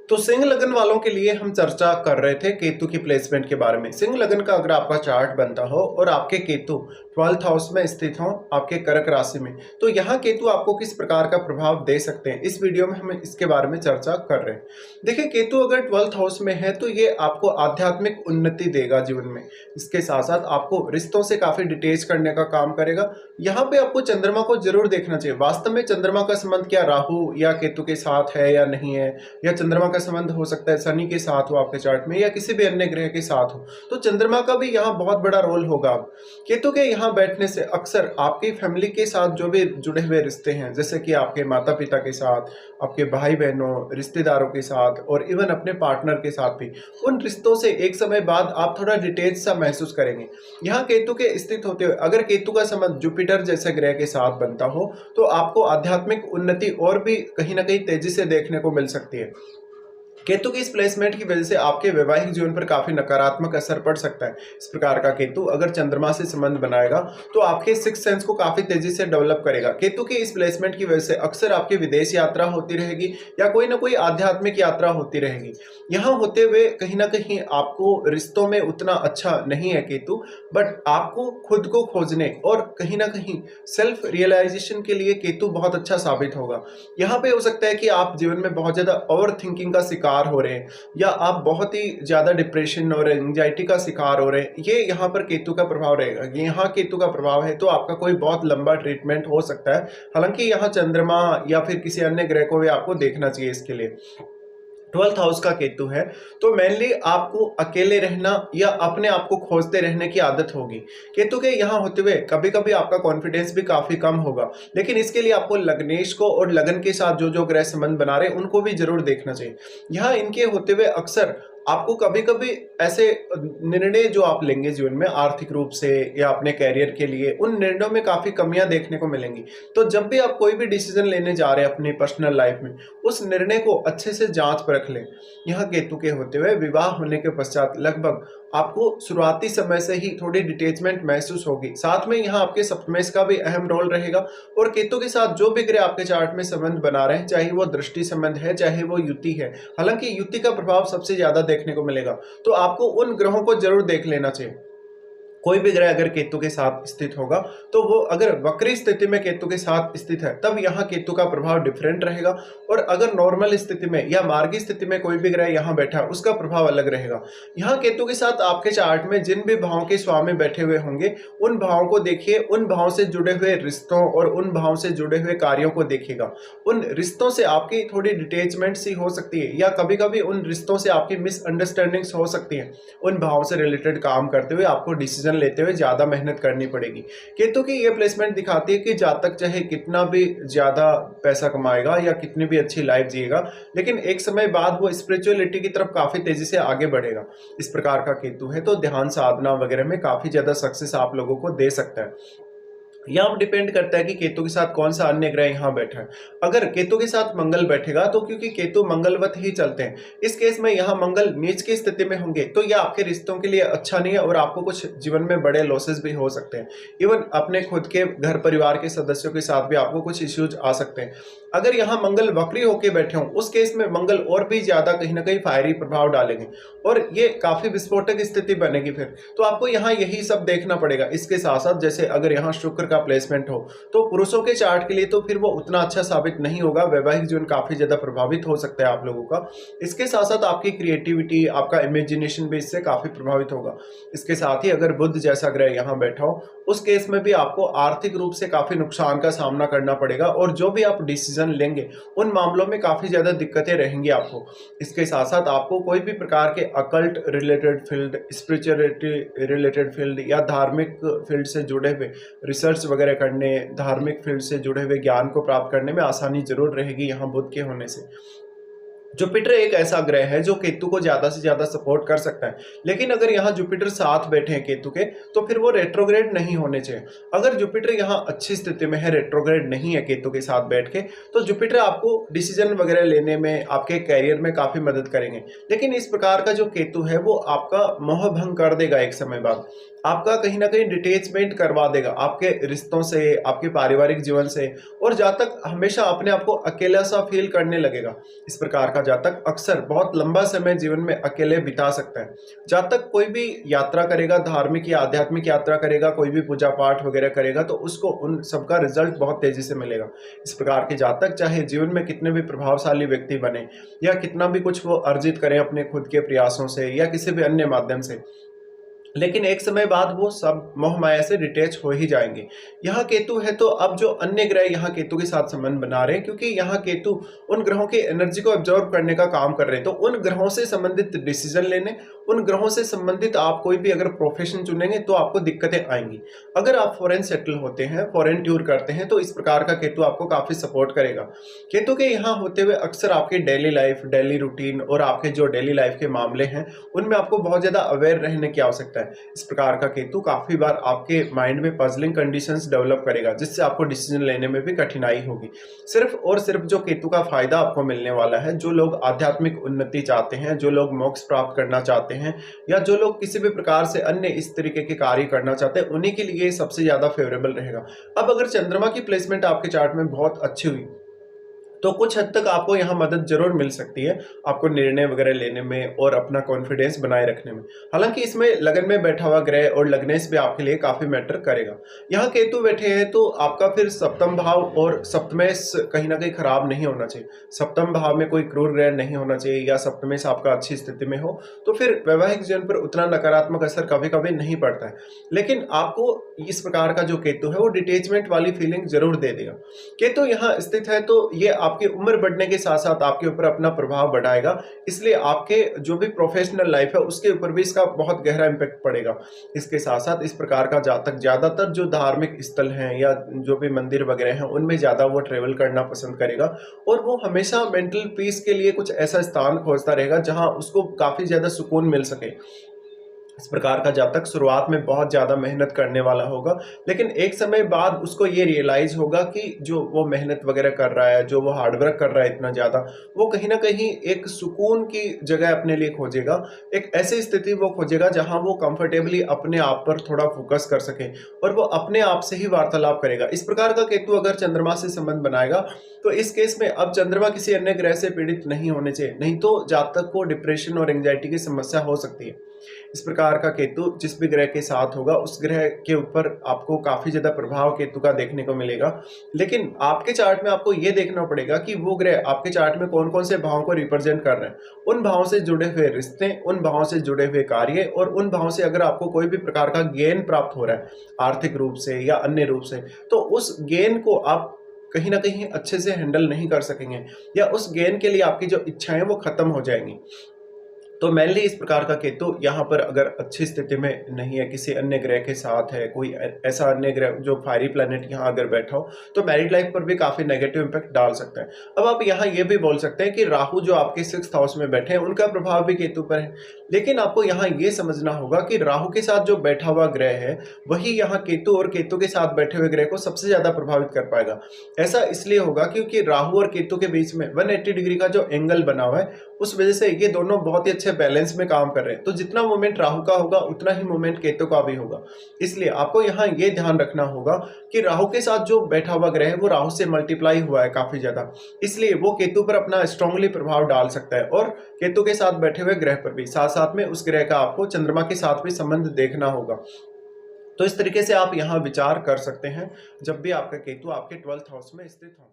तो सिंह लगन वालों के लिए हम चर्चा कर रहे थे केतु की प्लेसमेंट के बारे में। सिंह लगन का अगर आपका चार्ट बनता हो और आपके केतु 12th हाउस में स्थित हो, आपके कर्क राशि में, तो यहाँ केतु आपको किस प्रकार का प्रभाव दे सकते हैं, इस वीडियो में हम इसके बारे में चर्चा कर रहे हैं। देखिए, केतु अगर 12th हाउस में है तो ये आपको आध्यात्मिक उन्नति देगा जीवन में। इसके साथ साथ आपको रिश्तों से काफी डिटेच करने का काम करेगा। यहाँ पे आपको चंद्रमा को जरूर देखना चाहिए। वास्तव में चंद्रमा का संबंध क्या राहु या केतु के साथ है या नहीं है, या चंद्रमा का संबंध हो सकता है शनि के साथ हो आपके चार्ट में, या किसी भी अन्य ग्रह के साथ हो, तो चंद्रमा का भी यहाँ बहुत बड़ा रोल होगा। केतु के यहाँ बैठने से अक्सर आपकी फैमिली के साथ जो भी जुड़े हुए रिश्ते हैं, जैसे कि आपके माता पिता के साथ, आपके भाई बहनों, रिश्तेदारों के साथ और इवन अपने पार्टनर के साथ भी, उन रिश्तों से एक समय बाद आप थोड़ा डिटेच सा महसूस करेंगे। यहाँ केतु के स्थित होते हुए अगर केतु का संबंध जुपिटर जैसे ग्रह के साथ बनता हो तो आपको आध्यात्मिक उन्नति और भी कहीं ना कहीं तेजी से देखने को मिल सकती है। केतु की इस प्लेसमेंट की वजह से आपके वैवाहिक जीवन पर काफी नकारात्मक असर पड़ सकता है। इस प्रकार का केतु अगर चंद्रमा से संबंध बनाएगा तो आपके सिक्स सेंस को काफी तेजी से डेवलप करेगा। केतु की इस प्लेसमेंट की वजह से अक्सर आपकी विदेश यात्रा होती रहेगी या कोई ना कोई आध्यात्मिक यात्रा होती रहेगी। यहाँ होते हुए कहीं ना कहीं आपको रिश्तों में उतना अच्छा नहीं है केतु, बट आपको खुद को खोजने और कहीं ना कहीं सेल्फ रियलाइजेशन के लिए केतु बहुत अच्छा साबित होगा। यहाँ पे हो सकता है कि आप जीवन में बहुत ज्यादा ओवर थिंकिंग का शिकार हो रहे हैं, या आप बहुत ही ज्यादा डिप्रेशन और एंजाइटी का शिकार हो रहे हैं। ये यहाँ पर केतु का प्रभाव रहेगा। यहाँ केतु का प्रभाव है तो आपका कोई बहुत लंबा ट्रीटमेंट हो सकता है। हालांकि यहाँ चंद्रमा या फिर किसी अन्य ग्रह को भी आपको देखना चाहिए इसके लिए। 12th हाउस का केतु है तो मेनली आपको अकेले रहना या अपने आप को खोजते रहने की आदत होगी। केतु के यहाँ होते हुए कभी कभी आपका कॉन्फिडेंस भी काफी कम होगा, लेकिन इसके लिए आपको लग्नेश को और लगन के साथ जो जो ग्रह संबंध बना रहे हैं उनको भी जरूर देखना चाहिए। यहाँ इनके होते हुए अक्सर आपको कभी कभी ऐसे निर्णय जो आप लेंगे जीवन में आर्थिक रूप से या अपने कैरियर के लिए, उन निर्णयों में काफी कमियां देखने को मिलेंगी। तो जब भी आप कोई भी डिसीजन लेने जा रहे हैं अपनी पर्सनल लाइफ में, उस निर्णय को अच्छे से जांच परख लें। यहाँ केतु के होते हुए विवाह होने के पश्चात लगभग आपको शुरुआती समय से ही थोड़ी डिटेचमेंट महसूस होगी। साथ में यहाँ आपके सप्तमेश का भी अहम रोल रहेगा। और केतु के साथ जो भी ग्रह आपके चार्ट में संबंध बना रहे हैं, चाहे वो दृष्टि संबंध है चाहे वो युति है, हालांकि युति का प्रभाव सबसे ज्यादा देखने को मिलेगा, तो आपको उन ग्रहों को जरूर देख लेना चाहिए। कोई भी ग्रह अगर केतु के साथ स्थित होगा तो वो अगर वक्री स्थिति में केतु के साथ स्थित है तब यहाँ केतु का प्रभाव डिफरेंट रहेगा, और अगर नॉर्मल स्थिति में या मार्गी स्थिति में कोई भी ग्रह यहाँ बैठा है उसका प्रभाव अलग रहेगा। यहाँ केतु के साथ आपके चार्ट में जिन भी भावों के स्वामी बैठे हुए होंगे उन भावों को देखिए, उन भावों से जुड़े हुए रिश्तों और उन भावों से जुड़े हुए कार्यों को देखिएगा। उन रिश्तों से आपकी थोड़ी डिटेचमेंट सी हो सकती है, या कभी कभी उन रिश्तों से आपकी मिसअंडरस्टैंडिंग्स हो सकती हैं। उन भावों से रिलेटेड काम करते हुए आपको डिसीजन लेते हुए ज्यादा मेहनत करनी पड़ेगी। केतु की ये प्लेसमेंट दिखाती है कि जातक चाहे कितना भी ज्यादा पैसा कमाएगा या कितनी भी अच्छी लाइफ जिएगा, लेकिन एक समय बाद वो स्पिरिचुअलिटी की तरफ काफी तेजी से आगे बढ़ेगा। इस प्रकार का केतु है तो ध्यान साधना वगैरह में काफी ज्यादा सक्सेस आप लोगों को दे सकता है। यहाँ डिपेंड करता है कि केतु के साथ कौन सा अन्य ग्रह यहाँ बैठा है। अगर केतु के साथ मंगल बैठेगा तो क्योंकि केतु मंगलवत ही चलते हैं, इस केस में यहाँ मंगल नीच की स्थिति में होंगे तो यह आपके रिश्तों के लिए अच्छा नहीं है और आपको कुछ जीवन में बड़े लॉसेस भी हो सकते हैं। इवन अपने खुद के घर परिवार के सदस्यों के साथ भी आपको कुछ इश्यूज आ सकते हैं। अगर यहाँ मंगल वक्री होके बैठे हों उस केस में मंगल और भी ज्यादा कहीं ना कहीं फायरी प्रभाव डालेंगे और ये काफी विस्फोटक स्थिति बनेगी। फिर तो आपको यहाँ यही सब देखना पड़ेगा। इसके साथ साथ जैसे अगर यहाँ शुक्र का प्लेसमेंट हो तो पुरुषों के चार्ट के लिए तो फिर वो उतना अच्छा साबित नहीं होगा, वैवाहिक जीवन काफी ज्यादा प्रभावित हो सकता है आप लोगों का। इसके साथ साथ आपकी क्रिएटिविटी, आपका इमेजिनेशन भी इससे काफी प्रभावित होगा। इसके साथ ही अगर बुध जैसा ग्रह यहाँ बैठा हो उस केस में भी आपको आर्थिक रूप से काफी नुकसान का सामना करना पड़ेगा, और जो भी आप डिसीजन लेंगे उन मामलों में काफी ज्यादा दिक्कतें रहेंगी आपको। इसके साथ साथ आपको कोई भी प्रकार के occult related field, spirituality related field या धार्मिक फील्ड से जुड़े हुए रिसर्च वगैरह करने, धार्मिक फील्ड से जुड़े हुए ज्ञान को प्राप्त करने में आसानी जरूर रहेगी यहाँ बुध के होने से। जुपिटर एक ऐसा ग्रह है जो केतु को ज्यादा से ज्यादा सपोर्ट कर सकता है, लेकिन अगर यहाँ जुपिटर साथ बैठे हैं केतु के तो फिर वो रेट्रोग्रेड नहीं होने चाहिए। अगर जुपिटर यहाँ अच्छी स्थिति में है, रेट्रोग्रेड नहीं है केतु के साथ बैठ के, तो जुपिटर आपको डिसीजन वगैरह लेने में, आपके कैरियर में काफी मदद करेंगे। लेकिन इस प्रकार का जो केतु है वो आपका मोह भंग कर देगा एक समय बाद। आपका कहीं न कहीं डिटैचमेंट करवा देगा आपके रिश्तों से, आपके पारिवारिक जीवन से, और जातक हमेशा अपने आप को अकेला-सा फ़ील करने लगेगा। इस प्रकार का जातक अक्सर बहुत लंबा समय जीवन में अकेले बिता सकता है। जातक कोई भी यात्रा करेगा, धार्मिक या आध्यात्मिक यात्रा करेगा, कोई भी पूजा-पाठ वगैरह करेगा, तो उसको उन सबका रिज़ल्ट बहुत तेज़ी से मिलेगा। इस प्रकार के जातक चाहे जीवन में कितने भी प्रभावशाली व्यक्ति बने या कितना भी कुछ वो अर्जित करें अपने खुद के प्रयासों से या किसी भी अन्य माध्यम से, लेकिन एक समय बाद वो सब मोह माया से डिटैच हो ही जाएँगे। यहाँ केतु है तो अब जो अन्य ग्रह यहाँ केतु के साथ संबंध बना रहे हैं, क्योंकि यहाँ केतु उन ग्रहों की एनर्जी को अब्ज़ॉर्ब करने का काम कर रहे हैं। तो उन ग्रहों से संबंधित डिसीज़न लेने, उन ग्रहों से संबंधित आप कोई भी अगर प्रोफ़ेशन चुनेंगे तो आपको दिक्कतें आएँगी। अगर आप फ़ॉरेन सेटल होते हैं, फ़ॉरेन टूर करते हैं, तो इस प्रकार का केतु आपको काफ़ी सपोर्ट करेगा। केतु के यहाँ होते हुए अक्सर आपकी डेली लाइफ़, डेली रूटीन और आपके जो डेली लाइफ़ के मामले हैं, उनमें आपको बहुत ज़्यादा अवेयर रहने की आवश्यकता है। इस प्रकार का केतु काफ़ी बार आपके माइंड में पजलिंग कंडीशंस डेवलप करेगा, जिससे आपको डिसीजन लेने में भी कठिनाई होगी। सिर्फ और सिर्फ जो केतु का फायदा आपको मिलने वाला है, जो लोग आध्यात्मिक उन्नति चाहते हैं, जो लोग मोक्ष प्राप्त करना चाहते हैं, या जो लोग किसी भी प्रकार से अन्य इस तरीके के कार्य करना चाहते हैं, उन्हीं के लिए सबसे ज़्यादा फेवरेबल रहेगा। अब अगर चंद्रमा की प्लेसमेंट आपके चार्ट में बहुत अच्छी हुई, तो कुछ हद तक आपको यहाँ मदद ज़रूर मिल सकती है, आपको निर्णय वगैरह लेने में और अपना कॉन्फिडेंस बनाए रखने में। हालाँकि इसमें लगन में बैठा हुआ ग्रह और लग्नेश भी आपके लिए काफ़ी मैटर करेगा। यहाँ केतु बैठे हैं तो आपका फिर सप्तम भाव और सप्तमेश कहीं न कहीं खराब नहीं होना चाहिए। सप्तम भाव में कोई क्रूर ग्रह नहीं होना चाहिए, या सप्तमेश आपका अच्छी स्थिति में हो, तो फिर वैवाहिक जीवन पर उतना नकारात्मक असर कभी-कभी नहीं पड़ता है। लेकिन आपको इस प्रकार का जो केतु है वो डिटैचमेंट वाली फीलिंग ज़रूर दे देगा। केतु यहाँ स्थित है तो ये आपकी उम्र बढ़ने के साथ-साथ आपके ऊपर अपना प्रभाव बढ़ाएगा, इसलिए आपके जो भी प्रोफ़ेशनल लाइफ़ है उसके ऊपर भी इसका बहुत गहरा इम्पैक्ट पड़ेगा। इसके साथ-साथ इस प्रकार का जातक ज़्यादातर जो धार्मिक स्थल हैं या जो भी मंदिर वगैरह हैं, उनमें ज़्यादा वो ट्रैवल करना पसंद करेगा, और वो हमेशा मेंटल पीस के लिए कुछ ऐसा स्थान खोजता रहेगा जहाँ उसको काफ़ी ज़्यादा सुकून मिल सके। इस प्रकार का जातक शुरुआत में बहुत ज़्यादा मेहनत करने वाला होगा, लेकिन एक समय बाद उसको ये रियलाइज़ होगा कि जो वो मेहनत वगैरह कर रहा है, जो वो हार्ड वर्क कर रहा है इतना ज़्यादा, वो कहीं न कहीं एक सुकून की जगह अपने लिए खोजेगा। एक ऐसी स्थिति वो खोजेगा जहाँ वो कंफर्टेबली अपने आप पर थोड़ा फ़ोकस कर सके और वो अपने आप से ही वार्तालाप करेगा। इस प्रकार का केतु अगर चंद्रमा से संबंध बनाएगा, तो इस केस में अब चंद्रमा किसी अन्य ग्रह से पीड़ित नहीं होने चाहिए, नहीं तो जातक को डिप्रेशन और एंग्जायटी की समस्या हो सकती है। इस प्रकार का केतु जिस भी ग्रह के साथ होगा, उस ग्रह के ऊपर आपको काफ़ी ज़्यादा प्रभाव केतु का देखने को मिलेगा। लेकिन आपके चार्ट में आपको ये देखना पड़ेगा कि वो ग्रह आपके चार्ट में कौन-कौन से भावों को रिप्रेजेंट कर रहे हैं। उन भावों से जुड़े हुए रिश्ते, उन भावों से जुड़े हुए कार्य, और उन भावों से अगर आपको कोई भी प्रकार का गेन प्राप्त हो रहा है, आर्थिक रूप से या अन्य रूप से, तो उस गेन को आप कहीं न कहीं अच्छे से हैंडल नहीं कर सकेंगे, या उस गेन के लिए आपकी जो इच्छाएँ वो खत्म हो जाएँगी। तो मेनली इस प्रकार का केतु यहाँ पर अगर अच्छी स्थिति में नहीं है, किसी अन्य ग्रह के साथ है, कोई ऐसा अन्य ग्रह जो फायरी प्लैनेट यहाँ अगर बैठा हो, तो मैरिड लाइफ पर भी काफ़ी नेगेटिव इम्पैक्ट डाल सकता है। अब आप यहाँ ये भी बोल सकते हैं कि राहु जो आपके 6th हाउस में बैठे हैं, उनका प्रभाव भी केतु पर है। लेकिन आपको यहाँ ये समझना होगा कि राहु के साथ जो बैठा हुआ ग्रह है, वही यहाँ केतु और केतु के साथ बैठे हुए ग्रह को सबसे ज़्यादा प्रभावित कर पाएगा। ऐसा इसलिए होगा क्योंकि राहु और केतु के बीच में 180 डिग्री का जो एंगल बना हुआ है, उस वजह से ये दोनों बहुत ही अच्छे बैलेंस में काम कर रहे हैं। तो जितना मोमेंट राहु का होगा, उतना ही मोमेंट केतु का भी होगा। इसलिए आपको यहाँ ये ध्यान रखना होगा कि राहु के साथ जो बैठा हुआ ग्रह है, वो राहु से मल्टीप्लाई हुआ है काफ़ी ज़्यादा, इसलिए वो केतु पर अपना स्ट्रांगली प्रभाव डाल सकता है, और केतु के साथ बैठे हुए ग्रह पर भी। साथ-साथ में उस ग्रह का आपको चंद्रमा के साथ भी संबंध देखना होगा। तो इस तरीके से आप यहाँ विचार कर सकते हैं, जब भी आपका केतु आपके 12th हाउस में स्थित हो।